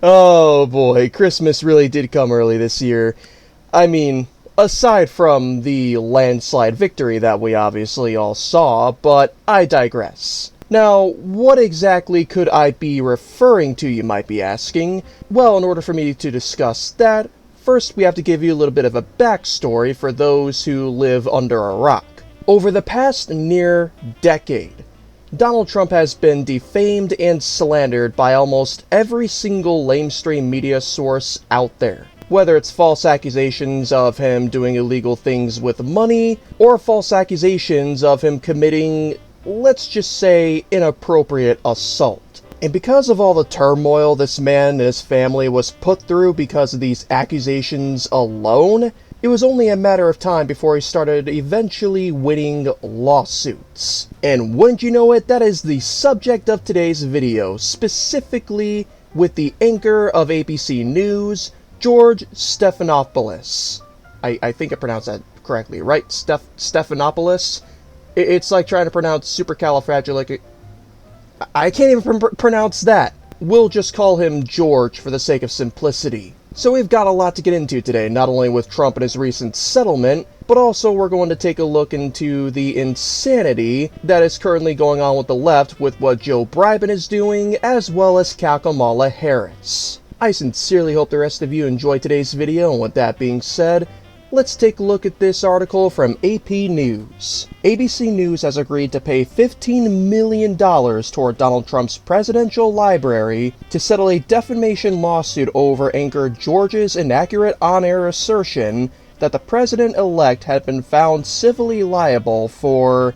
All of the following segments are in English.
Oh boy, Christmas really did come early this year. I mean, aside from the landslide victory that we obviously all saw, but I digress. Now, what exactly could I be referring to, you might be asking? Well, in order for me to discuss that, first we have to give you a little bit of a backstory for those who live under a rock. Over the past near decade, Donald Trump has been defamed and slandered by almost every single lamestream media source out there. Whether it's false accusations of him doing illegal things with money, or false accusations of him committing, let's just say, inappropriate assault. And because of all the turmoil this man and his family was put through because of these accusations alone, it was only a matter of time before he started eventually winning lawsuits. And wouldn't you know it, that is the subject of today's video, specifically with the anchor of ABC News, George Stephanopoulos. I think I pronounced that correctly, right? Stephanopoulos? It's like trying to pronounce supercalifragilistic... I can't even pronounce that. We'll just call him George for the sake of simplicity. So we've got a lot to get into today, not only with Trump and his recent settlement, but also we're going to take a look into the insanity that is currently going on with the left with what Joe Biden is doing, as well as Kamala Harris. I sincerely hope the rest of you enjoyed today's video, and with that being said, let's take a look at this article from AP News. ABC News has agreed to pay $15 million toward Donald Trump's presidential library to settle a defamation lawsuit over anchor George's inaccurate on-air assertion that the president-elect had been found civilly liable for,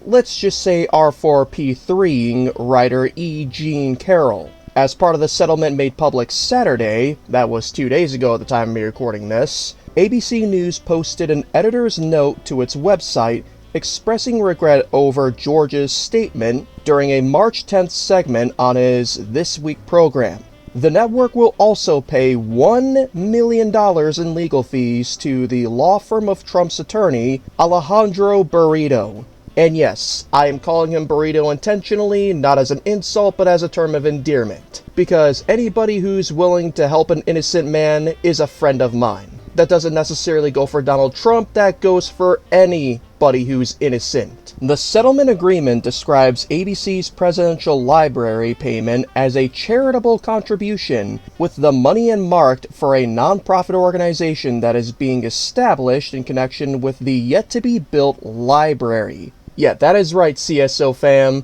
let's just say, R4P3ing writer E. Jean Carroll. As part of the settlement made public Saturday, that was 2 days ago at the time of me recording this, ABC News posted an editor's note to its website expressing regret over George's statement during a March 10th segment on his This Week program. The network will also pay $1 million in legal fees to the law firm of Trump's attorney, Alejandro Burrito. And yes, I am calling him Burrito intentionally, not as an insult, but as a term of endearment. Because anybody who's willing to help an innocent man is a friend of mine. That doesn't necessarily go for Donald Trump, that goes for anybody who's innocent. The settlement agreement describes ABC's presidential library payment as a charitable contribution, with the money earmarked for a nonprofit organization that is being established in connection with the yet-to-be-built library. Yeah, that is right, CSO fam.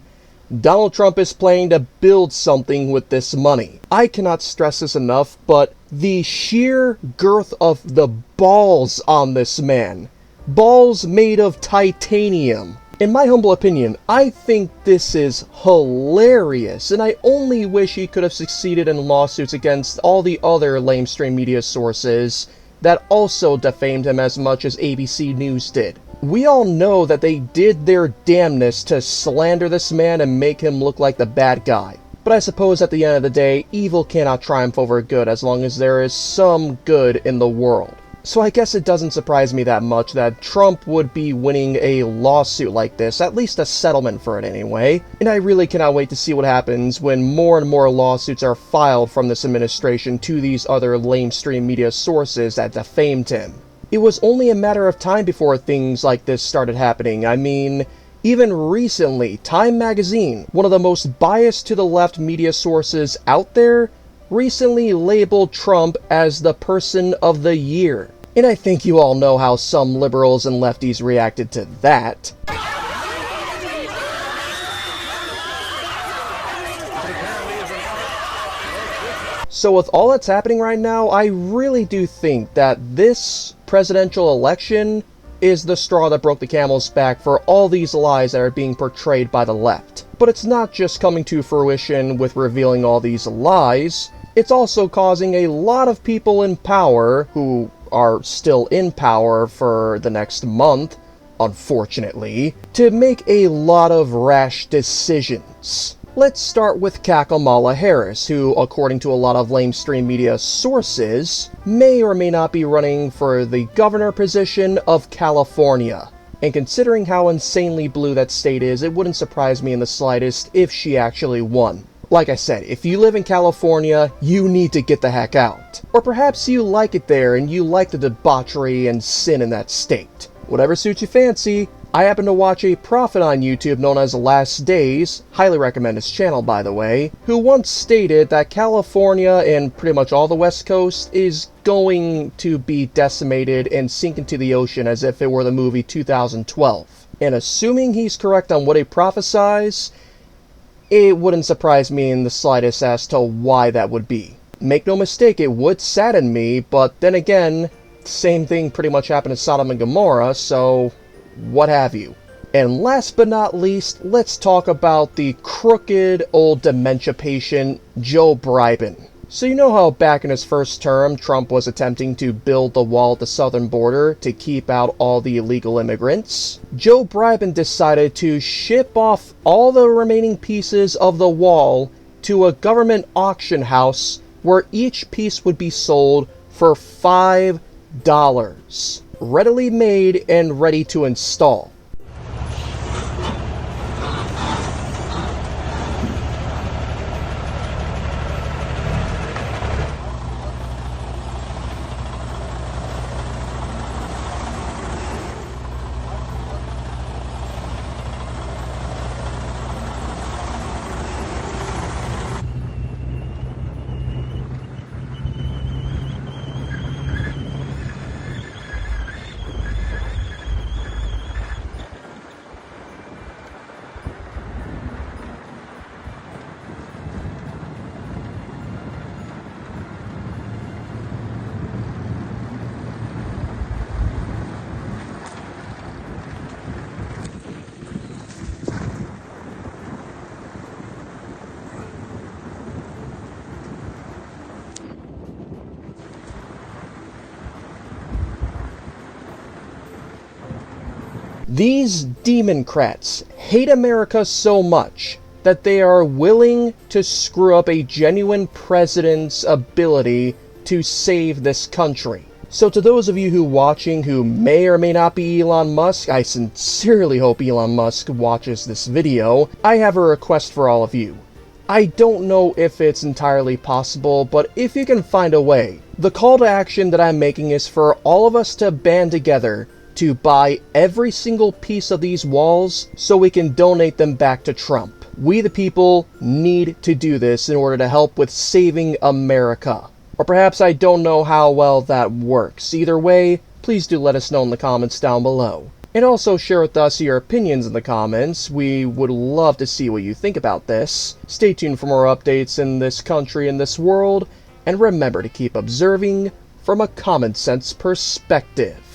Donald Trump is planning to build something with this money. I cannot stress this enough, but the sheer girth of the balls on this man. Balls made of titanium. In my humble opinion, I think this is hilarious, and I only wish he could have succeeded in lawsuits against all the other lamestream media sources that also defamed him as much as ABC News did. We all know that they did their damnedest to slander this man and make him look like the bad guy. But I suppose at the end of the day, evil cannot triumph over good as long as there is some good in the world. So I guess it doesn't surprise me that much that Trump would be winning a lawsuit like this, at least a settlement for it anyway. And I really cannot wait to see what happens when more and more lawsuits are filed from this administration to these other lamestream media sources that defamed him. It was only a matter of time before things like this started happening. I mean, even recently, Time magazine, one of the most biased to the left media sources out there, recently labeled Trump as the person of the year. And I think you all know how some liberals and lefties reacted to that. So with all that's happening right now, I really do think that this presidential election is the straw that broke the camel's back for all these lies that are being portrayed by the left. But it's not just coming to fruition with revealing all these lies, it's also causing a lot of people in power, who are still in power for the next month, unfortunately, to make a lot of rash decisions. Let's start with Kamala Harris, who, according to a lot of lamestream media sources, may or may not be running for the governor position of California. And considering how insanely blue that state is, it wouldn't surprise me in the slightest if she actually won. Like I said, if you live in California, you need to get the heck out. Or perhaps you like it there and you like the debauchery and sin in that state. Whatever suits your fancy. I happen to watch a prophet on YouTube known as Last Days, highly recommend his channel by the way, who once stated that California and pretty much all the West Coast is going to be decimated and sink into the ocean as if it were the movie 2012. And assuming he's correct on what he prophesies, it wouldn't surprise me in the slightest as to why that would be. Make no mistake, it would sadden me, but then again, same thing pretty much happened to Sodom and Gomorrah, so what have you. And last but not least, let's talk about the crooked old dementia patient, Joe Biden. So you know how back in his first term, Trump was attempting to build the wall at the southern border to keep out all the illegal immigrants? Joe Biden decided to ship off all the remaining pieces of the wall to a government auction house where each piece would be sold for $5. Readily made and ready to install. These Democrats hate America so much that they are willing to screw up a genuine president's ability to save this country. So to those of you who watching who may or may not be Elon Musk, I sincerely hope Elon Musk watches this video, I have a request for all of you. I don't know if it's entirely possible, but if you can find a way, the call to action that I'm making is for all of us to band together to buy every single piece of these walls so we can donate them back to Trump. We the people need to do this in order to help with saving America. Or perhaps I don't know how well that works. Either way, please do let us know in the comments down below. And also share with us your opinions in the comments. We would love to see what you think about this. Stay tuned for more updates in this country and this world, and remember to keep observing from a common sense perspective.